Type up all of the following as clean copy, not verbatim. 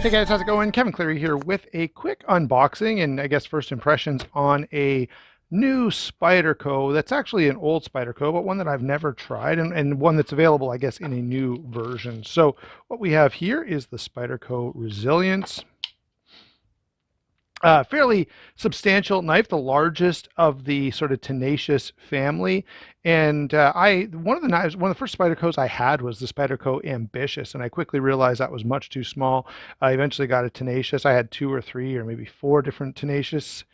Hey guys, how's it going? Kevin Cleary here with a quick unboxing and I guess first impressions on a new Spyderco that's actually an old Spyderco, but one that I've never tried and one that's available, I guess, in a new version. So what we have here is the Spyderco Resilience. Fairly substantial knife, the largest of the sort of tenacious family. And one of the first Spydercos I had was the Spyderco Ambitious, and I quickly realized that was much too small. I eventually got a tenacious. I had 2 or 3 or maybe 4 different tenacious,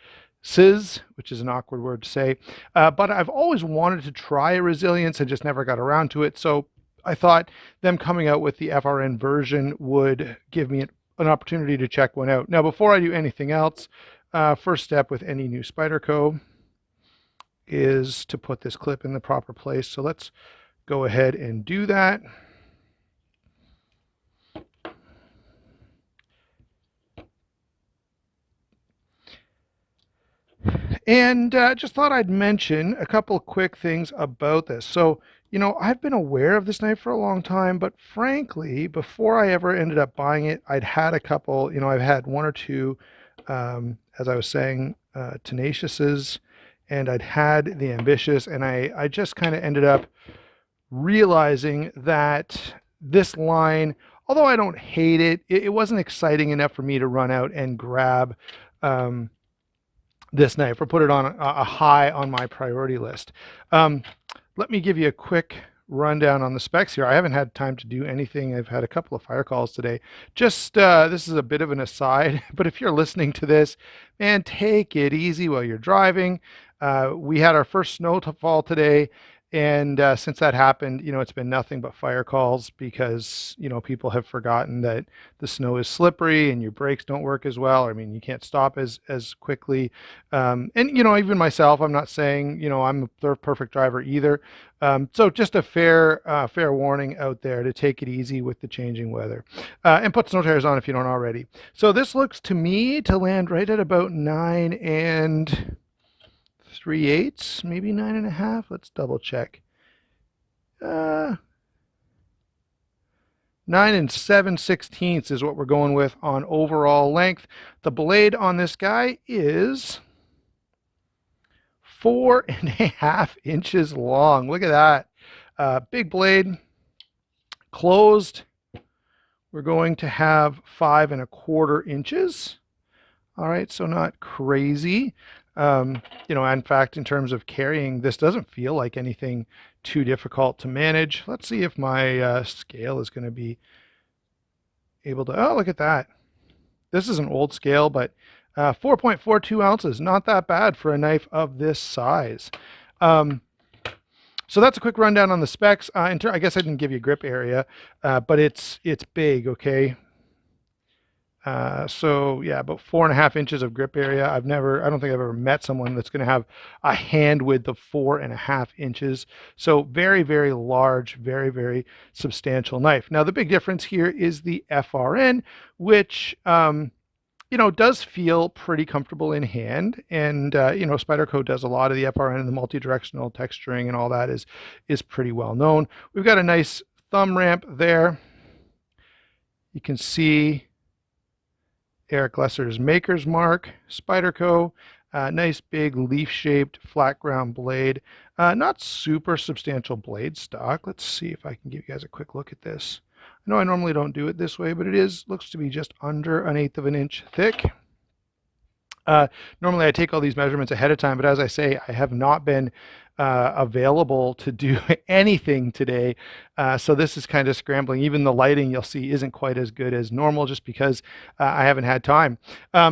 which is an awkward word to say. But I've always wanted to try a Resilience and just never got around to it. So I thought them coming out with the FRN version would give me an opportunity to check one out. Now, before I do anything else, first step with any new Spyderco is to put this clip in the proper place. So let's go ahead and do that. And just thought I'd mention a couple of quick things about this. So, I've been aware of this knife for a long time, but frankly, before I ever ended up buying it, I'd had a couple, I've had 1 or 2, as I was saying, Tenaciouses, and I'd had the Ambitious, and I just kind of ended up realizing that this line, although I don't hate it, it wasn't exciting enough for me to run out and grab this knife or put it on a high on my priority list. Let me give you a quick rundown on the specs here. I haven't had time to do anything. I've had a couple of fire calls today. Just this is a bit of an aside, but if you're listening to this, man, take it easy while you're driving. We had our first snowfall today, and since that happened, it's been nothing but fire calls because, people have forgotten that the snow is slippery and your brakes don't work as well. I mean, you can't stop as quickly. And, even myself, I'm not saying, I'm the perfect driver either. So just a fair warning out there to take it easy with the changing weather. And put snow tires on if you don't already. So this looks to me to land right at about 9 3/8, maybe 9.5. Let's double check. 9 7/16 is what we're going with on overall length. The blade on this guy is 4.5 inches long. Look at that. Big blade. Closed, we're going to have 5.25 inches. All right, so not crazy. In fact, in terms of carrying, this doesn't feel like anything too difficult to manage. Let's see if my scale is going to be able to, oh, look at that. This is an old scale, but 4.42 ounces, not that bad for a knife of this size. So that's a quick rundown on the specs. I guess I didn't give you grip area, but it's big, okay? So yeah, about 4.5 inches of grip area. I don't think I've ever met someone that's going to have a hand width of 4.5 inches. So very, very large, very, very substantial knife. Now the big difference here is the FRN, which does feel pretty comfortable in hand. And Spyderco does a lot of the FRN, and the multi-directional texturing and all that is pretty well known. We've got a nice thumb ramp there. You can see Eric Lesser's Maker's Mark, Spyderco, nice big leaf-shaped flat ground blade. Not super substantial blade stock. Let's see if I can give you guys a quick look at this. I know I normally don't do it this way, but looks to be just under 1/8 of an inch thick. Normally I take all these measurements ahead of time, but as I say, I have not been available to do anything today. So this is kind of scrambling. Even the lighting you'll see isn't quite as good as normal just because I haven't had time.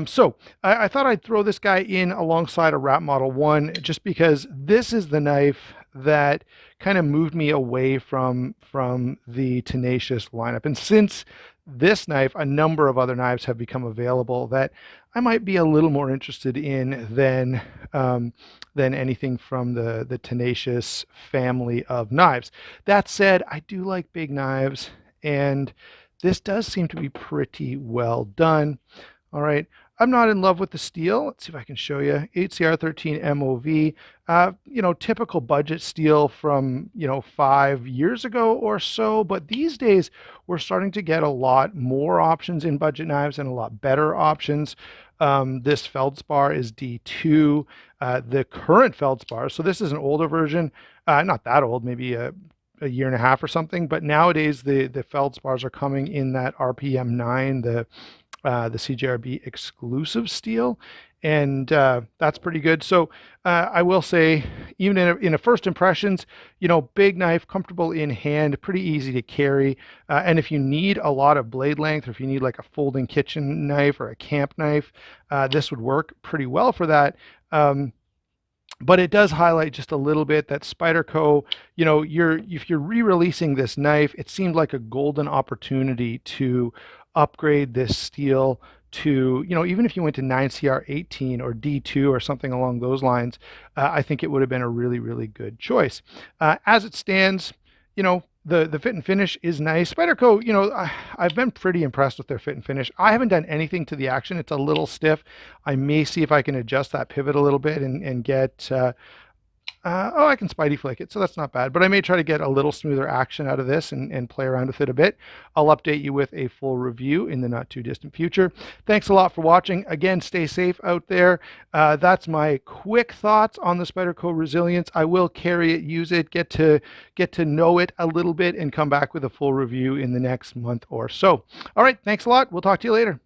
So I thought I'd throw this guy in alongside a Rat Model 1 just because this is the knife that kind of moved me away from the Tenacious lineup. And since this knife, a number of other knives have become available that I might be a little more interested in than anything from the Tenacious family of knives. That said, I do like big knives, and this does seem to be pretty well done. All right, I'm not in love with the steel. Let's see if I can show you. HCR13 MOV, typical budget steel from, 5 years ago or so. But these days, we're starting to get a lot more options in budget knives and a lot better options. This feldspar is D2. The current feldspar, so this is an older version, not that old, maybe a year and a half or something. But nowadays, the feldspars are coming in that RPM 9, the CJRB exclusive steel, and that's pretty good. So I will say, even in a first impressions, big knife, comfortable in hand, pretty easy to carry. And if you need a lot of blade length, or if you need like a folding kitchen knife or a camp knife, this would work pretty well for that. But it does highlight just a little bit that Spyderco, if you're re-releasing this knife, it seemed like a golden opportunity to upgrade this steel to, even if you went to 9CR18 or D2 or something along those lines, I think it would have been a really, really good choice. As it stands, the fit and finish is nice. Spyderco, I've been pretty impressed with their fit and finish. I haven't done anything to the action. It's a little stiff. I may see if I can adjust that pivot a little bit and get I can Spidey flick it, so that's not bad. But I may try to get a little smoother action out of this and play around with it a bit. I'll update you with a full review in the not too distant future. Thanks a lot for watching. Again, stay safe out there. That's my quick thoughts on the Spyderco Resilience. I will carry it, use it, get to know it a little bit, and come back with a full review in the next month or so. All right, thanks a lot. We'll talk to you later.